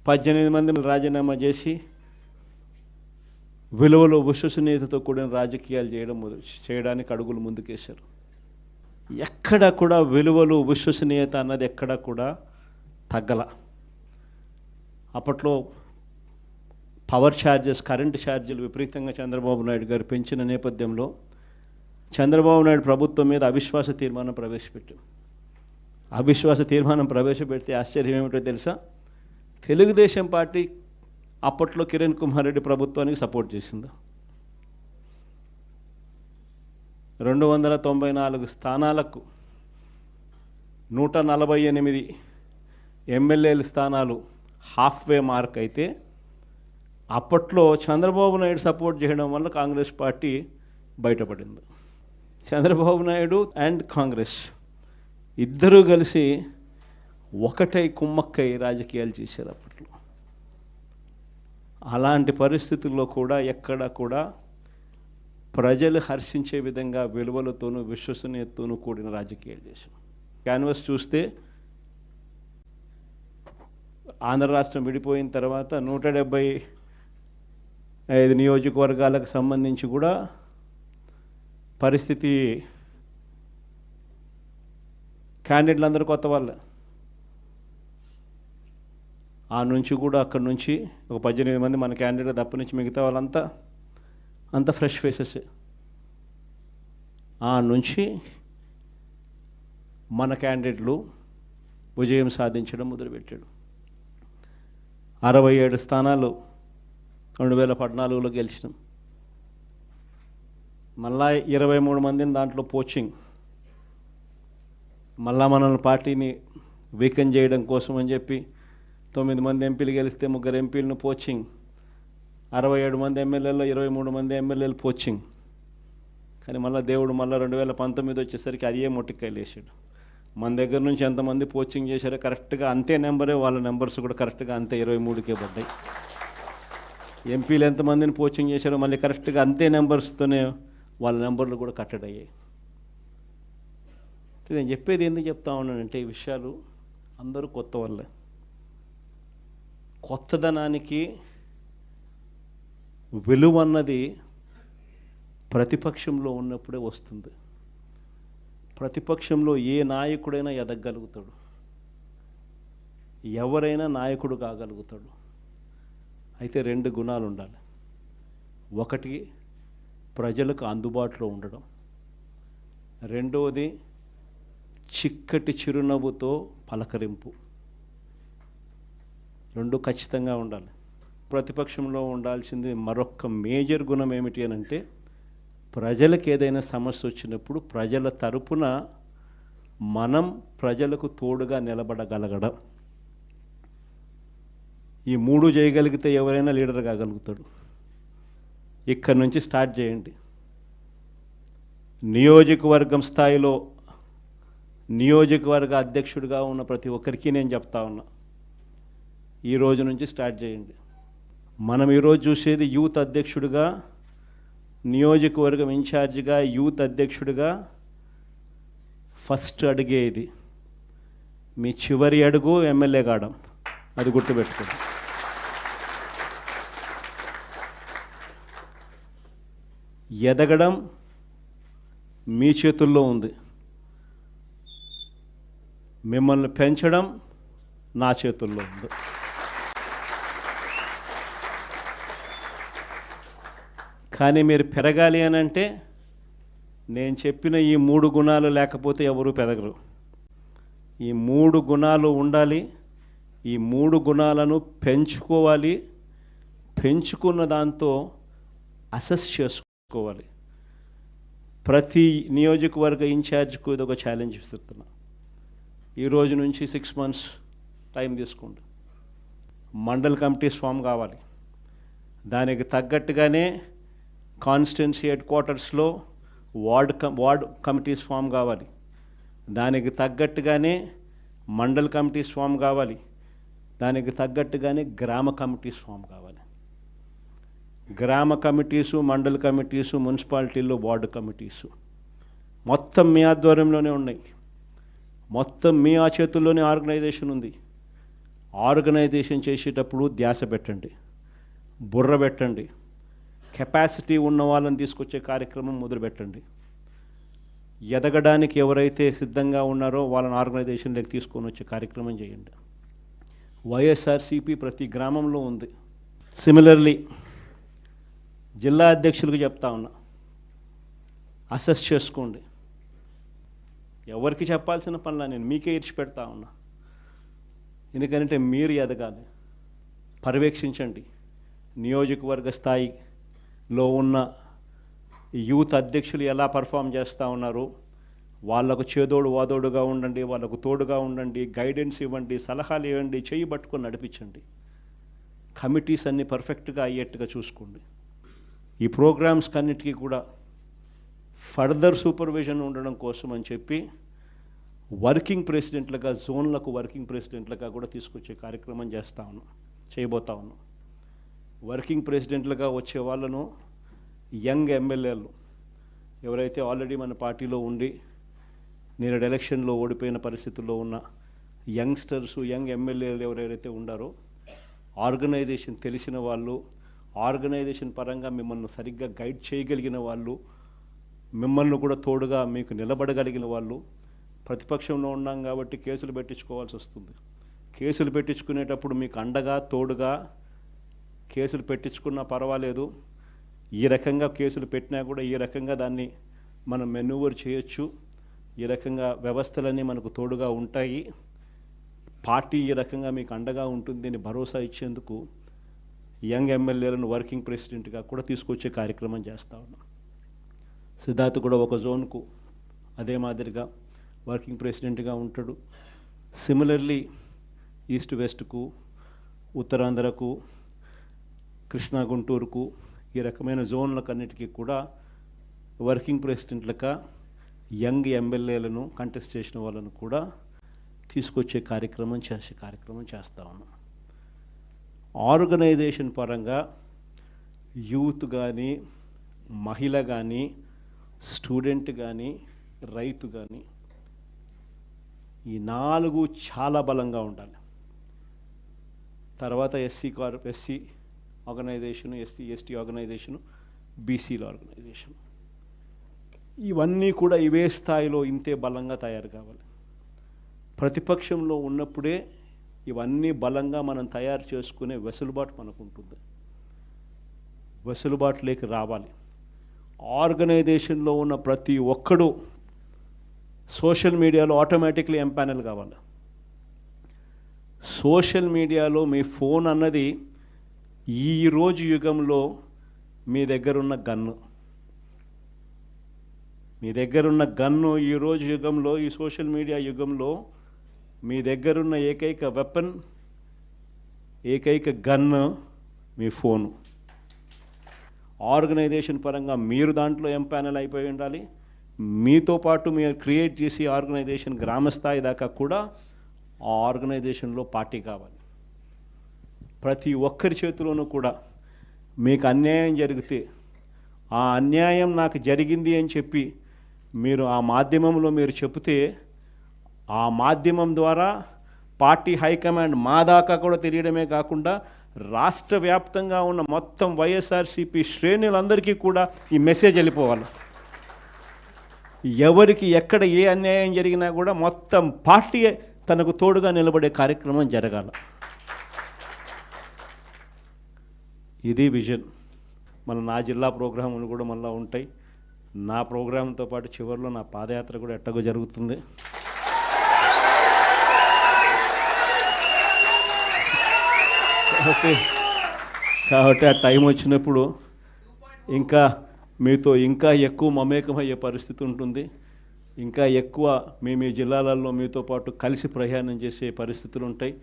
18 మంది రాజీనామా చేసి విలువలు విశ్వసనీయతతో కూడిన రాజకీయాలు చేయడానికి అడుగులు ముందుకేశారు. ఎక్కడ కూడా విలువలు విశ్వసనీయత అన్నది ఎక్కడ కూడా తగ్గల. అప్పట్లో పవర్ ఛార్జెస్, కరెంటు ఛార్జీలు విపరీతంగా చంద్రబాబు నాయుడు గారు పెంచిన నేపథ్యంలో చంద్రబాబు నాయుడు ప్రభుత్వం మీద అవిశ్వాస తీర్మానం ప్రవేశపెట్టాం. అవిశ్వాస తీర్మానం ప్రవేశపెడితే ఆశ్చర్యం ఏమిటో తెలుసా? తెలుగుదేశం పార్టీ అప్పట్లో కిరణ్ కుమార్ రెడ్డి ప్రభుత్వానికి సపోర్ట్ చేసింది. 294 స్థానాలకు 148 ఎమ్మెల్యేల స్థానాలు హాఫ్వే మార్క్ అయితే అప్పట్లో చంద్రబాబు నాయుడు సపోర్ట్ చేయడం వల్ల కాంగ్రెస్ పార్టీ బయటపడింది. చంద్రబాబు నాయుడు అండ్ కాంగ్రెస్ ఇద్దరూ కలిసి ఒకటై కుమ్మక్కై రాజకీయాలు చేశారు అప్పట్లో. అలాంటి పరిస్థితుల్లో కూడా ఎక్కడ కూడా ప్రజలు హర్షించే విధంగా విలువలతోనూ విశ్వసనీయతతోనూ కూడిన రాజకీయాలు చేశాం. క్యాన్వస్ చూస్తే ఆంధ్ర రాష్ట్రం విడిపోయిన తర్వాత 175 నియోజకవర్గాలకు సంబంధించి కూడా పరిస్థితి క్యాండిడేట్లు అందరూ కొత్త వాళ్ళే. ఆ నుంచి కూడా అక్కడి నుంచి ఒక 18 మంది మన క్యాండిడేట్ తప్ప నుంచి మిగతా వాళ్ళంతా అంత ఫ్రెష్ ఫేసెస్. ఆ నుంచి మన క్యాండిడేట్లు విజయం సాధించడం మొదలుపెట్టాడు. 67 స్థానాలు 2014లో గెలిచినాం. మళ్ళా 23 మందిని దాంట్లో పోచింగ్, మళ్ళా మనల్ని పార్టీని వీకెన్ చేయడం కోసం అని చెప్పి 9 మంది ఎంపీలు గెలిస్తే 3 ఎంపీలను పోచింగ్, 67 మంది ఎమ్మెల్యేలో 23 మంది ఎమ్మెల్యేలు పోచింగ్. కానీ మళ్ళీ దేవుడు మళ్ళీ 2019 వచ్చేసరికి అదే మొట్టికాయలు వేసాడు. మన దగ్గర నుంచి ఎంతమంది పోచింగ్ చేశారో కరెక్ట్గా అంతే నెంబరే, వాళ్ళ నెంబర్స్ కూడా కరెక్ట్గా అంతే 23కే పడ్డాయి. ఎంపీలు ఎంతమందిని పోచింగ్ చేశారో మళ్ళీ కరెక్ట్గా అంతే నెంబర్స్తోనే వాళ్ళ నెంబర్లు కూడా కట్టడయ్యాయి. నేను చెప్పేది ఎందుకు చెప్తా ఉన్నానంటే ఈ విషయాలు అందరూ కొత్త వాళ్ళే. కొత్తదనానికి విలువ అన్నది ప్రతిపక్షంలో ఉన్నప్పుడే వస్తుంది. ప్రతిపక్షంలో ఏ నాయకుడైనా ఎదగలుగుతాడు, ఎవరైనా నాయకుడు కాగలుగుతాడు. అయితే 2 గుణాలు ఉండాలి. ఒకటి ప్రజలకు అందుబాటులో ఉండడం, రెండవది చిక్కటి చిరునవ్వుతో పలకరింపు. 2 ఖచ్చితంగా ఉండాలి. ప్రతిపక్షంలో ఉండాల్సింది మరొక మేజర్ గుణం ఏమిటి అని అంటే ప్రజలకు ఏదైనా సమస్య వచ్చినప్పుడు ప్రజల తరపున మనం ప్రజలకు తోడుగా నిలబడగలగడం. ఈ 3 చేయగలిగితే ఎవరైనా లీడర్ కాగలుగుతాడు. ఇక్కడి నుంచి స్టార్ట్ చేయండి. నియోజకవర్గం స్థాయిలో నియోజకవర్గ అధ్యక్షుడిగా ఉన్న ప్రతి ఒక్కరికి నేను చెప్తా ఉన్నా, ఈ రోజు నుంచి స్టార్ట్ చేయండి. మనం ఈరోజు చూసేది యూత్ అధ్యక్షుడిగా, నియోజకవర్గం ఇన్ఛార్జిగా, యూత్ అధ్యక్షుడిగా ఫస్ట్ అడుగే ఇది. మీ చివరి అడుగు ఎమ్మెల్యే కావడం, అది గుర్తుపెట్టుకోండి. ఎదగడం మీ చేతుల్లో ఉంది, మిమ్మల్ని పెంచడం నా చేతుల్లో ఉంది. కానీ మీరు పెరగాలి అని అంటే నేను చెప్పిన ఈ 3 గుణాలు లేకపోతే ఎవరు పెరగరు. ఈ 3 గుణాలు ఉండాలి. ఈ 3 గుణాలను పెంచుకోవాలి. పెంచుకున్న దాంతో అసెస్ చేసుకోవాలి. ప్రతి నియోజకవర్గ ఇన్ఛార్జ్కు ఇది ఒక ఛాలెంజ్ ఇస్తున్నా. ఈ రోజు నుంచి 6 months టైం తీసుకోండి. మండల్ కమిటీస్ ఫామ్ కావాలి. దానికి తగ్గట్టుగానే కాన్స్టిట్యున్సీ హెడ్ క్వార్టర్స్లో వార్డ్ కమిటీస్ ఫామ్ కావాలి. దానికి తగ్గట్టుగానే మండల్ కమిటీస్ ఫామ్ కావాలి. దానికి తగ్గట్టుగానే గ్రామ కమిటీస్ ఫామ్ కావాలి. గ్రామ కమిటీసు, మండల్ కమిటీసు, మున్సిపాలిటీల్లో వార్డు కమిటీసు మొత్తం మీ ఆధ్వర్యంలోనే ఉన్నాయి. మొత్తం మీ ఆ చేతుల్లోనే ఆర్గనైజేషన్ ఉంది. ఆర్గనైజేషన్ చేసేటప్పుడు ధ్యాస పెట్టండి, బుర్ర పెట్టండి, కెపాసిటీ ఉన్న వాళ్ళని తీసుకొచ్చే కార్యక్రమం మొదలుపెట్టండి. ఎదగడానికి ఎవరైతే సిద్ధంగా ఉన్నారో వాళ్ళని ఆర్గనైజేషన్లోకి తీసుకొని వచ్చే కార్యక్రమం చేయండి. వైఎస్ఆర్సీపీ ప్రతి గ్రామంలో ఉంది. సిమిలర్లీ జిల్లా అధ్యక్షులకు చెప్తా ఉన్నా, అసెస్ చేసుకోండి. ఎవరికి చెప్పాల్సిన పనులా, నేను మీకే ఇచ్చిపెడతా ఉన్నా. ఎందుకంటే మీరు ఎదగాలి. పర్యవేక్షించండి. నియోజకవర్గ స్థాయిలో ఉన్న యూత్ అధ్యక్షులు ఎలా పర్ఫామ్ చేస్తూ ఉన్నారు, వాళ్ళకు చేదోడు వాదోడుగా ఉండండి, వాళ్ళకు తోడుగా ఉండండి, గైడెన్స్ ఇవ్వండి, సలహాలు ఇవ్వండి, చేయి పట్టుకొని నడిపించండి. కమిటీస్ అన్నీ పర్ఫెక్ట్గా అయ్యేట్టుగా చూసుకోండి. ఈ ప్రోగ్రామ్స్ కన్నిటికీ కూడా ఫర్దర్ సూపర్విజన్ ఉండడం కోసం అని చెప్పి వర్కింగ్ ప్రెసిడెంట్లుగా, జోన్లకు వర్కింగ్ ప్రెసిడెంట్లుగా కూడా తీసుకొచ్చే కార్యక్రమం చేయబోతా ఉన్నాం. వర్కింగ్ ప్రెసిడెంట్లుగా వచ్చే వాళ్ళను యంగ్ ఎమ్మెల్యేలు ఎవరైతే ఆల్రెడీ మన పార్టీలో ఉండి నేను ఎలక్షన్లో ఓడిపోయిన పరిస్థితుల్లో ఉన్న యంగ్స్టర్స్, యంగ్ ఎమ్మెల్యేలు ఎవరైతే ఉండారో, ఆర్గనైజేషన్ తెలిసిన వాళ్ళు, ఆర్గనైజేషన్ పరంగా మిమ్మల్ని సరిగ్గా గైడ్ చేయగలిగిన వాళ్ళు, మిమ్మల్ని కూడా తోడుగా మీకు నిలబడగలిగిన వాళ్ళు. ప్రతిపక్షంలో ఉన్నాం కాబట్టి కేసులు పెట్టించుకోవాల్సి వస్తుంది. కేసులు పెట్టించుకునేటప్పుడు మీకు అండగా తోడుగా కేసులు పెట్టించుకున్నా పర్వాలేదు, ఈ రకంగా కేసులు పెట్టినా కూడా ఈ రకంగా దాన్ని మనం మెనూవర్ చేయొచ్చు, ఈ రకంగా వ్యవస్థలన్నీ మనకు తోడుగా ఉంటాయి, పార్టీ ఈ రకంగా మీకు అండగా ఉంటుంది అని భరోసా ఇచ్చేందుకు యంగ్ ఎమ్మెల్యేలను వర్కింగ్ ప్రెసిడెంట్గా కూడా తీసుకొచ్చే కార్యక్రమం చేస్తూ ఉన్నాం. సిద్ధార్థ్ కూడా ఒక జోన్కు అదే మాదిరిగా వర్కింగ్ ప్రెసిడెంట్గా ఉంటాడు. సిమిలర్లీ ఈస్ట్ వెస్ట్కు, ఉత్తరాంధ్రకు, కృష్ణా గుంటూరుకు, ఈ రకమైన జోన్లకన్నిటికీ కూడా వర్కింగ్ ప్రెసిడెంట్లుగా యంగ్ ఎమ్మెల్యేలను కంటెస్ట్ చేసిన వాళ్ళను కూడా తీసుకొచ్చే కార్యక్రమం చేస్తూ ఉన్నాం. ఆర్గనైజేషన్ పరంగా యూత్ కానీ, మహిళ కానీ, స్టూడెంట్ కానీ, రైతు కానీ, ఈ 4 చాలా బలంగా ఉండాలి. తర్వాత ఎస్సీ ఆర్గనైజేషను, ఎస్టీ ఆర్గనైజేషను, బీసీల ఆర్గనైజేషన్, ఇవన్నీ కూడా ఇవే స్థాయిలో ఇంతే బలంగా తయారు కావాలి. ప్రతిపక్షంలో ఉన్నప్పుడే ఇవన్నీ బలంగా మనం తయారు చేసుకునే వెసులుబాటు మనకు ఉంటుంది. వెసులుబాటులోకి రావాలి. ఆర్గనైజేషన్లో ఉన్న ప్రతి ఒక్కడు సోషల్ మీడియాలో ఆటోమేటిక్లీ ఎంపానల్ కావాలి. సోషల్ మీడియాలో మీ ఫోన్ అన్నది ఈరోజు యుగంలో మీ దగ్గరున్న గన్ను, ఈరోజు యుగంలో, ఈ సోషల్ మీడియా యుగంలో మీ దగ్గరున్న ఏకైక వెపన్, ఏకైక గన్ను మీ ఫోను. ఆర్గనైజేషన్ పరంగా మీరు దాంట్లో ఎంపానల్ అయిపోయి ఉండాలి. మీతో పాటు మీరు క్రియేట్ చేసి ఆర్గనైజేషన్ గ్రామస్థాయి దాకా కూడా ఆ ఆర్గనైజేషన్లో పార్టీ కావాలి. ప్రతి ఒక్కరి చేతిలోనూ కూడా మీకు అన్యాయం జరిగితే ఆ అన్యాయం నాకు జరిగింది అని చెప్పి మీరు ఆ మాధ్యమంలో మీరు చెబితే, ఆ మాధ్యమం ద్వారా పార్టీ హైకమాండ్ మా దాకా కూడా తెలియడమే కాకుండా రాష్ట్ర వ్యాప్తంగా ఉన్న మొత్తం వైఎస్ఆర్సీపీ శ్రేణులందరికీ కూడా ఈ మెసేజ్ వెళ్ళిపోవాలి. ఎవరికి ఎక్కడ ఏ అన్యాయం జరిగినా కూడా మొత్తం పార్టీ తనకు తోడుగా నిలబడే కార్యక్రమం జరగాలి. ఇది విజన్. నా జిల్లా ప్రోగ్రాములు కూడా మళ్ళీ ఉంటాయి. నా ప్రోగ్రాంతో పాటు చివరిలో నా పాదయాత్ర కూడా ఎట్టగో జరుగుతుంది. కాబట్టి ఆ టైం వచ్చినప్పుడు ఇంకా మీతో ఇంకా ఎక్కువ మమేకమయ్యే పరిస్థితి ఉంటుంది. ఇంకా ఎక్కువ మీ జిల్లాలలో మీతో పాటు కలిసి ప్రయాణం చేసే పరిస్థితులు ఉంటాయి.